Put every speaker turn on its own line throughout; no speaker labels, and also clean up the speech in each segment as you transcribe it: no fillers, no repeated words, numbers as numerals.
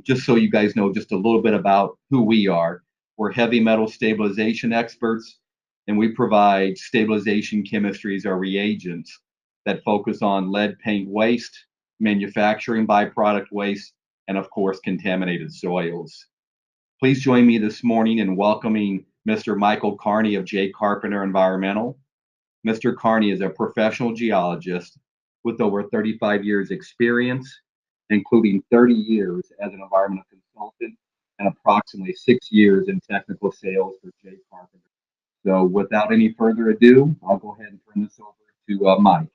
Just so you guys know just a little bit about who we are. We're heavy metal stabilization experts, and we provide stabilization chemistries or reagents that focus on lead paint waste, manufacturing byproduct waste, and of course, contaminated soils. Please join me this morning in welcoming Mr. Michael Carney of J. Carpenter Environmental. Mr. Carney is a professional geologist with over 35 years experience, including 30 years as an environmental consultant and approximately 6 years in technical sales for J. Carpenter. So without any further ado, I'll go ahead and turn this over to Mike.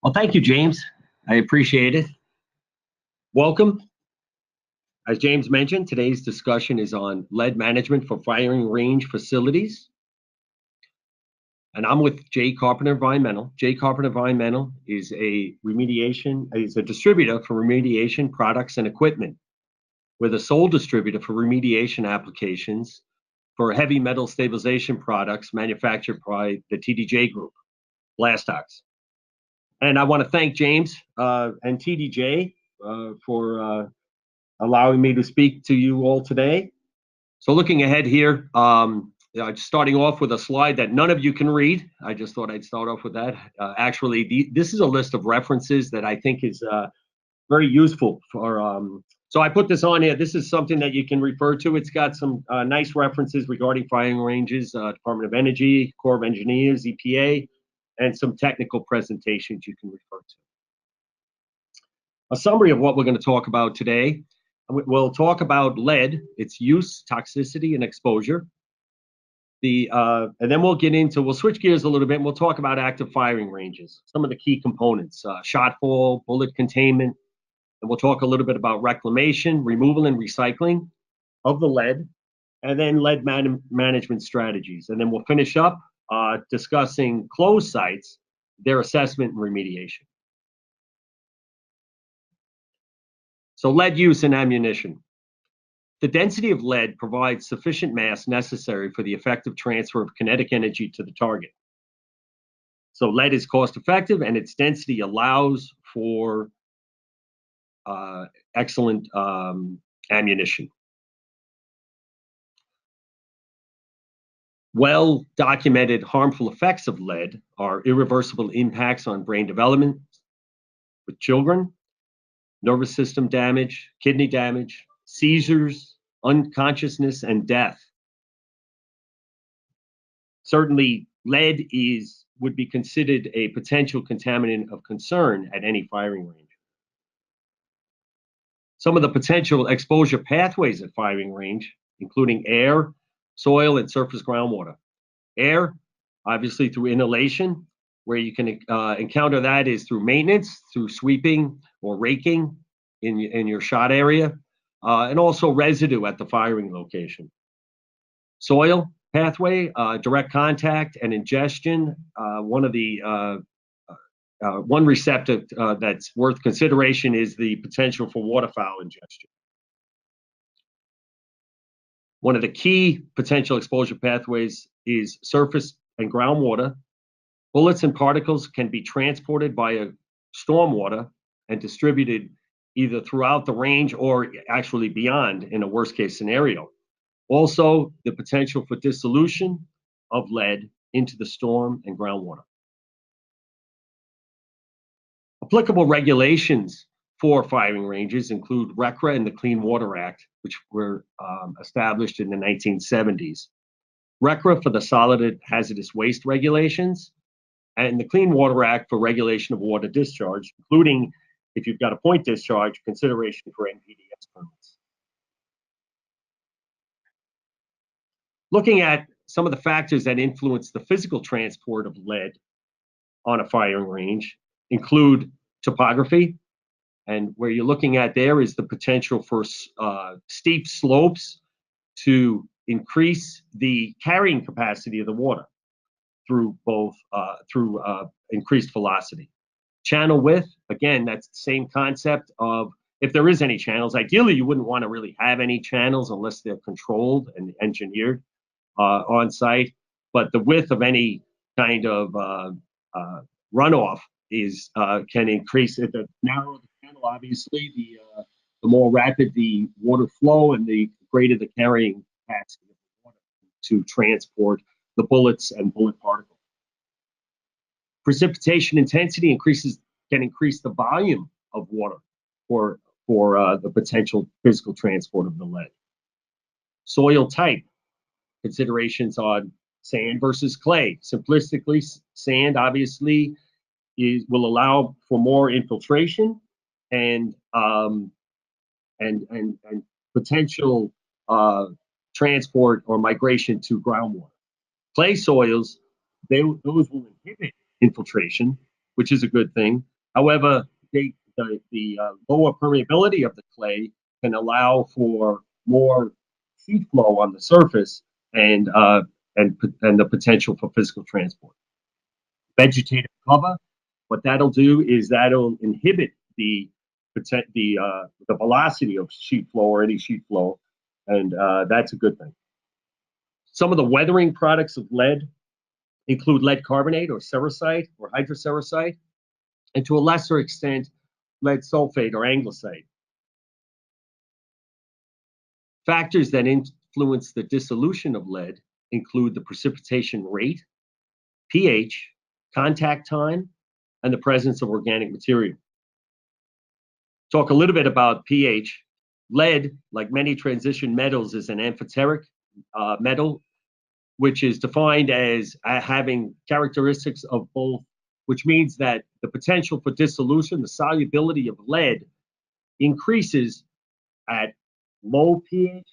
Well, thank you, James. I appreciate it. Welcome. As James mentioned, today's discussion is on lead management for firing range facilities. And I'm with J. Carpenter Environmental. J. Carpenter Environmental is a distributor for remediation products and equipment. We're the sole distributor for remediation applications for heavy metal stabilization products manufactured by the TDJ Group, Blastox. And I want to thank James and TDJ for allowing me to speak to you all today. So looking ahead here, starting off with a slide that none of you can read. I just thought I'd start off with that. Actually, this is a list of references that I think is very useful for. So I put this on here. This is something that you can refer to. It's got some nice references regarding firing ranges, Department of Energy, Corps of Engineers, EPA, and some technical presentations you can refer to. A summary of what we're going to talk about today. We'll talk about lead, its use, toxicity, and exposure. And then we'll switch gears a little bit and we'll talk about active firing ranges, some of the key components, shotfall, bullet containment, and we'll talk a little bit about reclamation, removal, and recycling of the lead, and then lead management strategies. And then we'll finish up discussing closed sites, their assessment and remediation. So lead use in ammunition. The density of lead provides sufficient mass necessary for the effective transfer of kinetic energy to the target. So lead is cost effective and its density allows for excellent ammunition. Well-documented harmful effects of lead are irreversible impacts on brain development with children, nervous system damage, kidney damage, seizures, unconsciousness, and death. Certainly, lead would be considered a potential contaminant of concern at any firing range. Some of the potential exposure pathways at firing range, including air, soil, and surface groundwater. Air, obviously through inhalation, where you can encounter that is through maintenance, through sweeping or raking in your shot area, and also residue at the firing location. Soil pathway, direct contact and ingestion. One receptor that's worth consideration is the potential for waterfowl ingestion. One of the key potential exposure pathways is surface and groundwater. Bullets and particles can be transported by stormwater and distributed either throughout the range or actually beyond in a worst case scenario. Also, the potential for dissolution of lead into the storm and groundwater. Applicable regulations for firing ranges include RCRA and the Clean Water Act, which were established in the 1970s. RCRA for the solid hazardous waste regulations, and the Clean Water Act for regulation of water discharge, including, if you've got a point discharge, consideration for NPDES permits. Looking at some of the factors that influence the physical transport of lead on a firing range include topography, and where you're looking at there is the potential for steep slopes to increase the carrying capacity of the water through increased velocity. Channel width, again, that's the same concept of if there is any channels. Ideally, you wouldn't want to really have any channels unless they're controlled and engineered on site. But the width of any kind of runoff can increase it. The narrower the channel, obviously, the more rapid the water flow and the greater the carrying capacity of the water to transport the bullets and bullet particles. Precipitation intensity can increase the volume of water for the potential physical transport of the lead. Soil type, considerations on sand versus clay. Simplistically, sand obviously will allow for more infiltration and potential transport or migration to groundwater. Clay soils, those will inhibit infiltration, which is a good thing. However, the lower permeability of the clay can allow for more sheet flow on the surface and the potential for physical transport. Vegetative cover, what that'll do is that'll inhibit the velocity of sheet flow or any sheet flow, and that's a good thing. Some of the weathering products of lead include lead carbonate or cerussite or hydrocerussite, and to a lesser extent, lead sulfate or anglesite. Factors that influence the dissolution of lead include the precipitation rate, pH, contact time, and the presence of organic material. Talk a little bit about pH. Lead, like many transition metals, is an amphoteric metal, which is defined as having characteristics of both, which means that the potential for dissolution, the solubility of lead, increases at low pH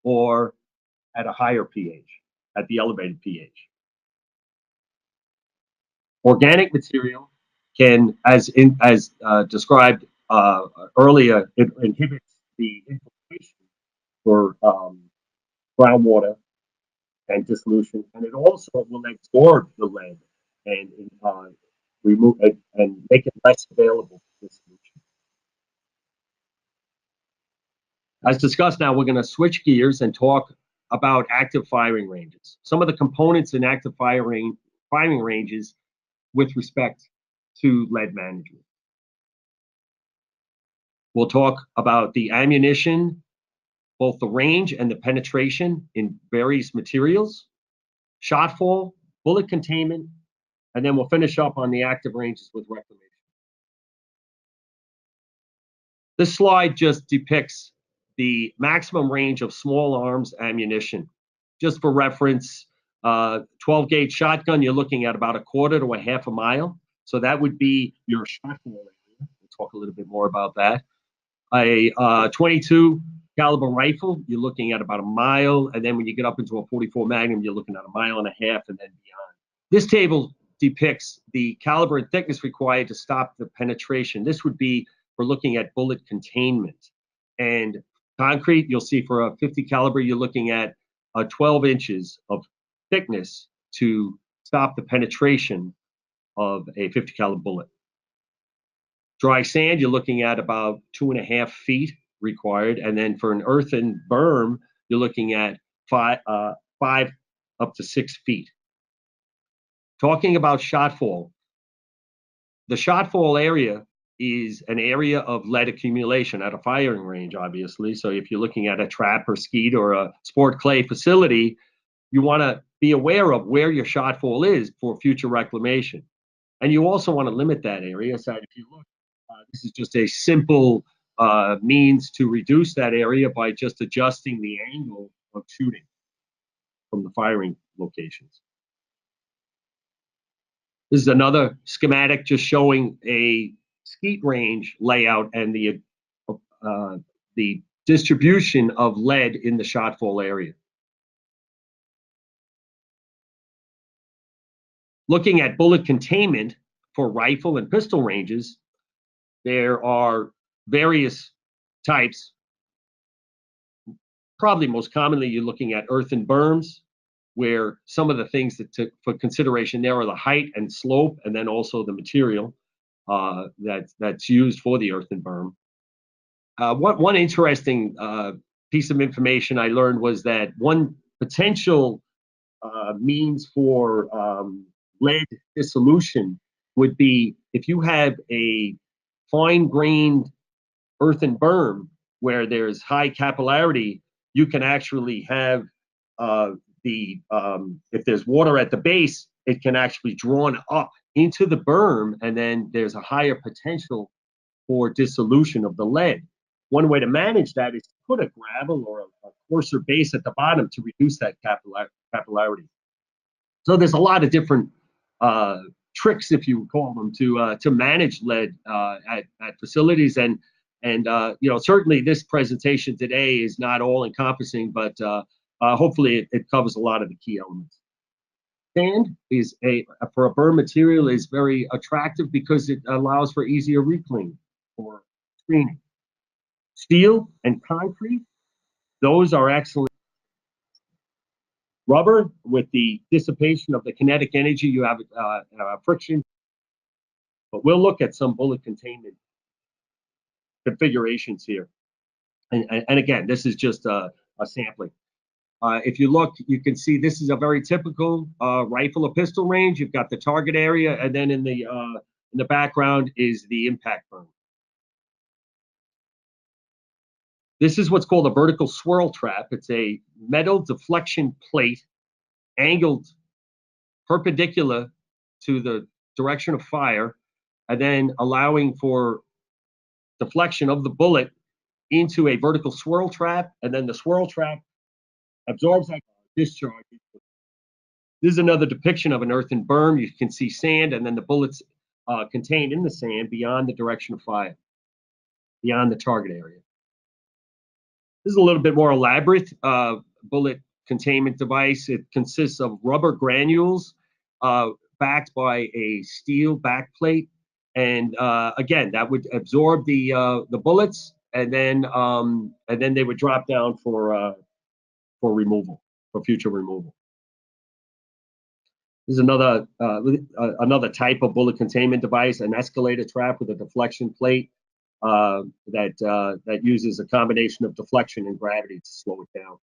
or at a higher pH, at the elevated pH. Organic material can, as described earlier, it inhibits the infiltration for groundwater and dissolution, and it also will absorb the lead and remove it and make it less available for dissolution. As discussed, now we're going to switch gears and talk about active firing ranges. Some of the components in active firing ranges with respect to lead management. We'll talk about the ammunition, both the range and the penetration in various materials, shotfall, bullet containment, and then we'll finish up on the active ranges with reclamation. This slide just depicts the maximum range of small arms ammunition. Just for reference, 12-gauge shotgun, you're looking at about 1/4 to 1/2 mile. So that would be your shotfall area. We'll talk a little bit more about that. A 22 caliber rifle, you're looking at about 1 mile, and then when you get up into a 44 Magnum, you're looking at 1.5 miles and then beyond. This table depicts the caliber and thickness required to stop the penetration. This would be for looking at bullet containment. And concrete, you'll see for a 50 caliber, you're looking at 12 inches of thickness to stop the penetration of a 50 caliber bullet. Dry sand, you're looking at about 2.5 feet required, and then for an earthen berm, you're looking at 5 up to 6 feet. Talking about shotfall, the shotfall area is an area of lead accumulation at a firing range, obviously. So if you're looking at a trap or skeet or a sport clay facility, you want to be aware of where your shotfall is for future reclamation. And you also want to limit that area. So if you look, this is just a simple means to reduce that area by just adjusting the angle of shooting from the firing locations. This is another schematic just showing a skeet range layout and the distribution of lead in the shotfall area. Looking at bullet containment for rifle and pistol ranges, there are various types. Probably most commonly, you're looking at earthen berms, where some of the things that took for consideration there are the height and slope, and then also the material that's used for the earthen berm. One interesting piece of information I learned was that one potential means for lead dissolution would be if you have a fine-grained earthen berm where there's high capillarity, you can actually have if there's water at the base, it can actually drawn up into the berm, and then there's a higher potential for dissolution of the lead. One way to manage that is to put a gravel or a coarser base at the bottom to reduce that capillarity. So there's a lot of different tricks, if you would call them, to manage lead at facilities, and certainly this presentation today is not all encompassing, but hopefully it covers a lot of the key elements. Sand is for a berm material is very attractive because it allows for easier reclaim or screening. Steel and concrete, those are excellent. Rubber, with the dissipation of the kinetic energy, you have friction. But we'll look at some bullet containment configurations here. And again, this is just a sampling. If you look, you can see this is a very typical rifle or pistol range. You've got the target area, and then in the background is the impact berm. This is what's called a vertical swirl trap. It's a metal deflection plate angled perpendicular to the direction of fire, and then allowing for deflection of the bullet into a vertical swirl trap, and then the swirl trap absorbs that discharge. This is another depiction of an earthen berm. You can see sand, and then the bullets contained in the sand beyond the direction of fire, beyond the target area. This is a little bit more elaborate bullet containment device. It consists of rubber granules backed by a steel backplate, and again, that would absorb the bullets, and then they would drop down for removal, for future removal. This is another type of bullet containment device, an escalator trap with a deflection plate that uses a combination of deflection and gravity to slow it down.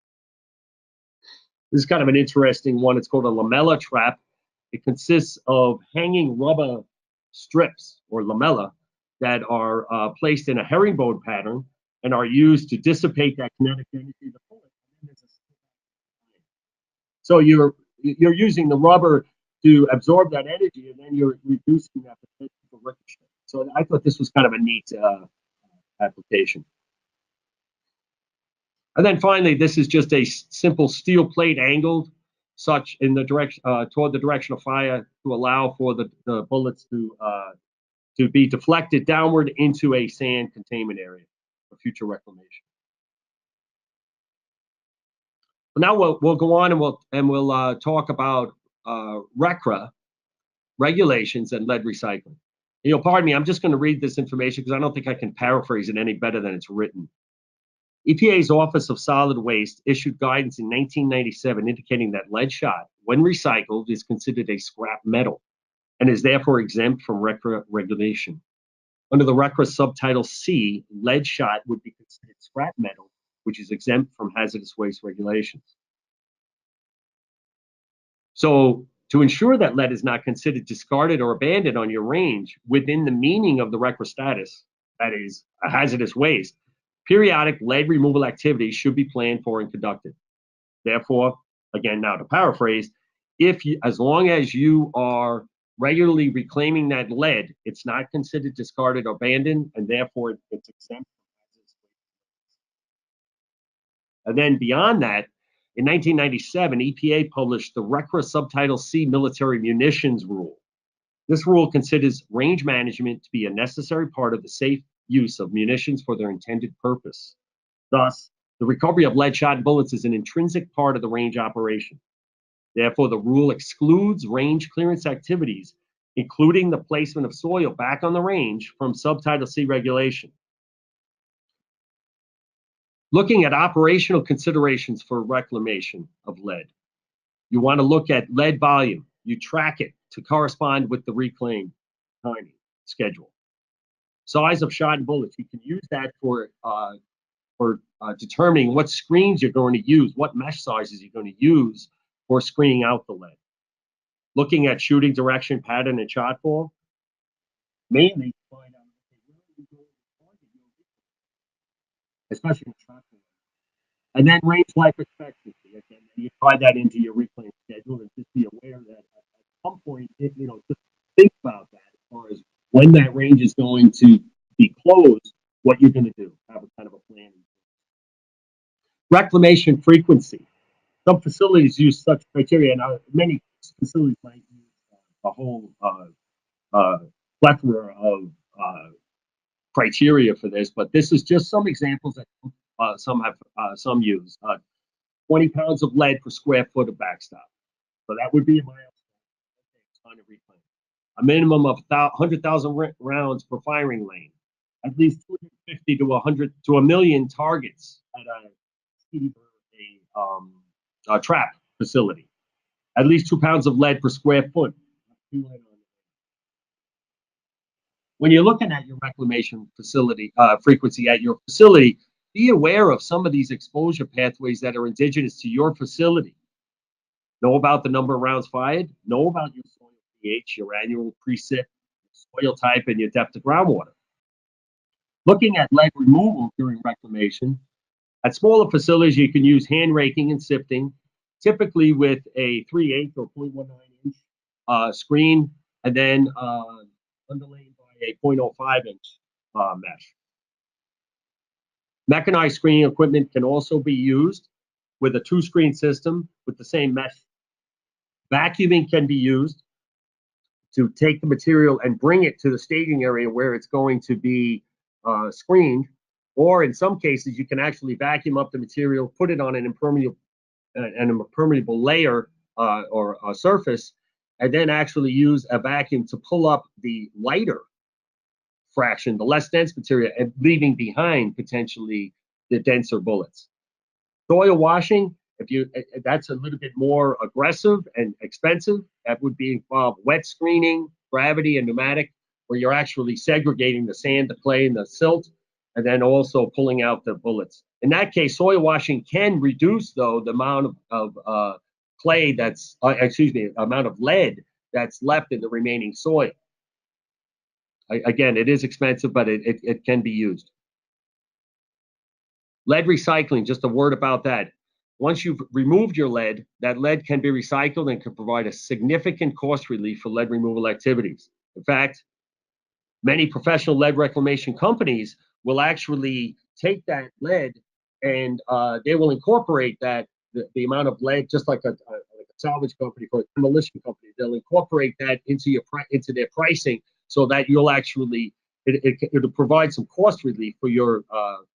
This is kind of an interesting one. It's called a lamella trap. It consists of hanging rubber strips or lamella that are placed in a herringbone pattern and are used to dissipate that kinetic energy of the bullet. So you're using the rubber to absorb that energy, and then you're reducing that potential for ricochet. So I thought this was kind of a neat application. And then finally, this is just a simple steel plate angled such in the direction toward the direction of fire to allow for the bullets to be deflected downward into a sand containment area for future reclamation. So now we'll go on and we'll talk about RCRA regulations and lead recycling. You'll pardon me, I'm just going to read this information because I don't think I can paraphrase it any better than it's written. EPA's Office of Solid Waste issued guidance in 1997 indicating that lead shot, when recycled, is considered a scrap metal and is therefore exempt from RCRA regulation. Under the RCRA subtitle C, lead shot would be considered scrap metal, which is exempt from hazardous waste regulations. So to ensure that lead is not considered discarded or abandoned on your range within the meaning of the RCRA status, that is, a hazardous waste, periodic lead removal activities should be planned for and conducted. Therefore, again, now to paraphrase, as long as you are regularly reclaiming that lead, it's not considered discarded or abandoned, and therefore it's exempt. And then beyond that, in 1997, EPA published the RCRA Subtitle C Military Munitions Rule. This rule considers range management to be a necessary part of the safe use of munitions for their intended purpose. Thus, the recovery of lead shot bullets is an intrinsic part of the range operation. Therefore, the rule excludes range clearance activities, including the placement of soil back on the range, from Subtitle C regulation. Looking at operational considerations for reclamation of lead, you want to look at lead volume. You track it to correspond with the reclaim timing schedule. Size of shot and bullets, you can use that for determining what screens you're going to use, what mesh sizes you're going to use for screening out the lead. Looking at shooting direction, pattern, and shotfall, mainly to find out where are you going to target your victim. especially in Shotfall. And then range life expectancy. Again, you tie that into your reclaim schedule, and just be aware that at some point, just think about that as far as when that range is going to be closed, what you're going to do. Have a kind of a plan. Reclamation frequency. Some facilities use such criteria, and many facilities might use a whole plethora of criteria for this, but this is just some examples that some use. 20 pounds of lead per square foot of backstop. So that would be a milestone to reclaim. A minimum of 100,000 rounds per firing lane. At least 250 to 100 to a million targets at a trap facility. At least 2 pounds of lead per square foot. When you're looking at your reclamation facility frequency at your facility, be aware of some of these exposure pathways that are indigenous to your facility. Know about the number of rounds fired. Know about your soil pH, your annual precip, soil type, and your depth of groundwater. Looking at lead removal during reclamation, at smaller facilities, you can use hand raking and sifting, typically with a 3/8 or 0.19 inch screen, and then underlain by a 0.05 inch mesh. Mechanized screening equipment can also be used with a 2-screen system with the same mesh. Vacuuming can be used to take the material and bring it to the staging area where it's going to be screened, or in some cases, you can actually vacuum up the material, put it on an impermeable layer or a surface, and then actually use a vacuum to pull up the lighter fraction, the less dense material, and leaving behind potentially the denser bullets. Soil washing, that's a little bit more aggressive and expensive. That would be involved wet screening, gravity, and pneumatic, where you're actually segregating the sand, the clay, and the silt, and then also pulling out the bullets. In that case, soil washing can reduce, though, the amount of clay that's, amount of lead that's left in the remaining soil. Again, it is expensive, but it can be used. Lead recycling, just a word about that. Once you've removed your lead, that lead can be recycled and can provide a significant cost relief for lead removal activities. In fact, many professional lead reclamation companies will actually take that lead and they will incorporate the amount of lead, just like a salvage company or a demolition company. They'll incorporate that into their pricing, so that you'll actually it'll provide some cost relief for your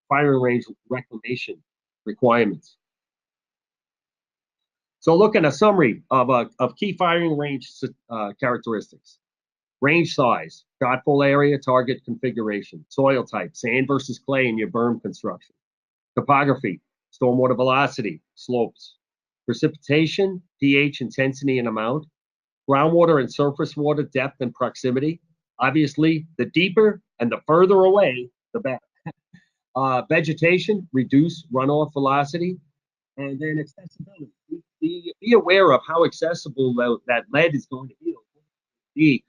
firing range reclamation requirements. So look at a summary of key firing range characteristics. Range size, shotfall area, target configuration, soil type, sand versus clay in your berm construction, topography, stormwater velocity, slopes, precipitation, pH intensity and amount, groundwater and surface water depth and proximity. Obviously, the deeper and the further away, the better. Vegetation, reduce runoff velocity, and then accessibility. Be aware of how accessible that lead is going to be.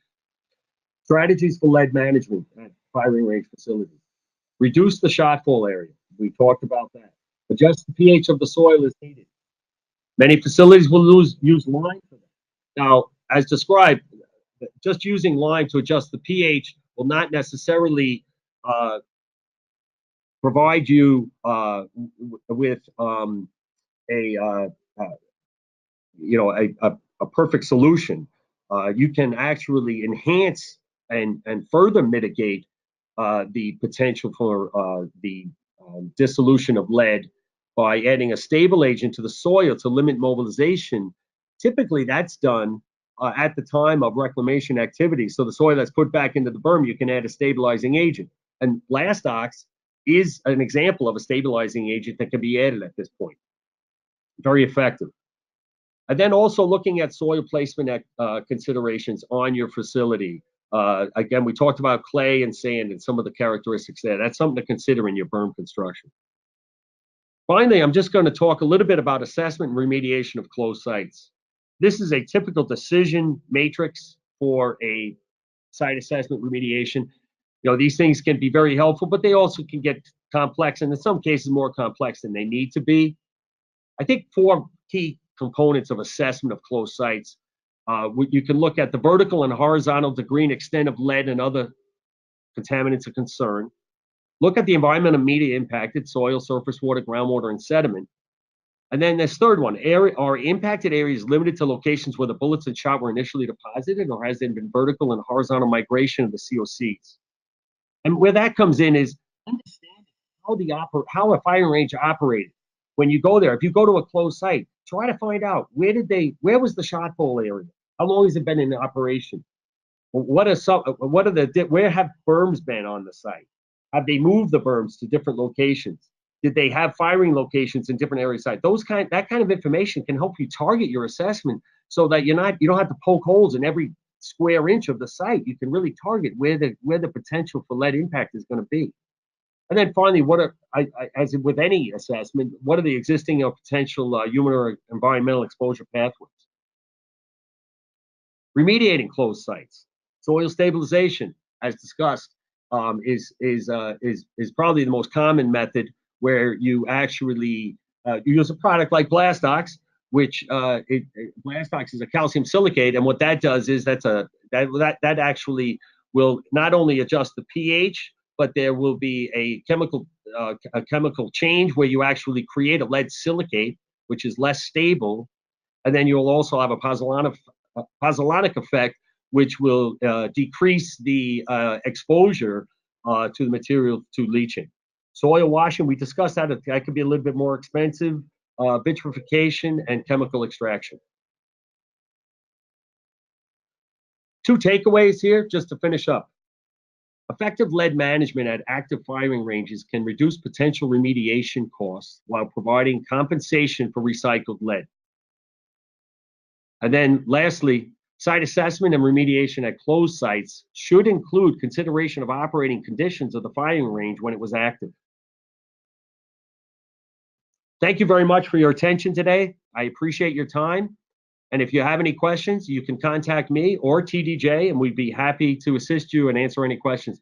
Strategies for lead management at firing range facilities. Reduce the shotfall area. We talked about that. Adjust the pH of the soil as needed. Many facilities will use lime for that. Now, as described, just using lime to adjust the pH will not necessarily provide you with a perfect solution. You can actually enhance and further mitigate the potential for the dissolution of lead by adding a stable agent to the soil to limit mobilization. Typically, that's done at the time of reclamation activity. So the soil that's put back into the berm, you can add a stabilizing agent. And Blastox is an example of a stabilizing agent that can be added at this point. Very effective. And then also looking at soil placement considerations on your facility. Again, we talked about clay and sand and some of the characteristics there. That's something to consider in your berm construction. Finally, I'm just going to talk a little bit about assessment and remediation of closed sites. This is a typical decision matrix for a site assessment remediation. These things can be very helpful, but they also can get complex, and in some cases more complex than they need to be. I think 4 key components of assessment of closed sites. You can look at the vertical and horizontal degree and extent of lead and other contaminants of concern. Look at the environmental media impacted, soil, surface water, groundwater, and sediment. And then this third one, are impacted areas limited to locations where the bullets and shot were initially deposited, or has there been vertical and horizontal migration of the COCs? And where that comes in is understanding how a firing range operated. When you go there, if you go to a closed site, try to find out where was the Shotfall area? How long has it been in operation? Where have berms been on the site? Have they moved the berms to different locations? Did they have firing locations in different areas site? That kind of information can help you target your assessment so that you don't have to poke holes in every square inch of the site. You can really target where the potential for lead impact is going to be. And then finally, as with any assessment, what are the existing or potential human or environmental exposure pathways? Remediating closed sites, soil stabilization, as discussed, is probably the most common method, where you actually use a product like Blastox, which Blastox is a calcium silicate, and what that does is that actually will not only adjust the pH, but there will be a chemical change where you actually create a lead silicate, which is less stable, and then you'll also have a pozzolanic effect, which will decrease the exposure to the material to leaching. Soil washing, we discussed that. That could be a little bit more expensive. Vitrification and chemical extraction. 2 takeaways here, just to finish up. Effective lead management at active firing ranges can reduce potential remediation costs while providing compensation for recycled lead. And then lastly, site assessment and remediation at closed sites should include consideration of operating conditions of the firing range when it was active. Thank you very much for your attention today. I appreciate your time. And if you have any questions, you can contact me or TDJ, and we'd be happy to assist you and answer any questions.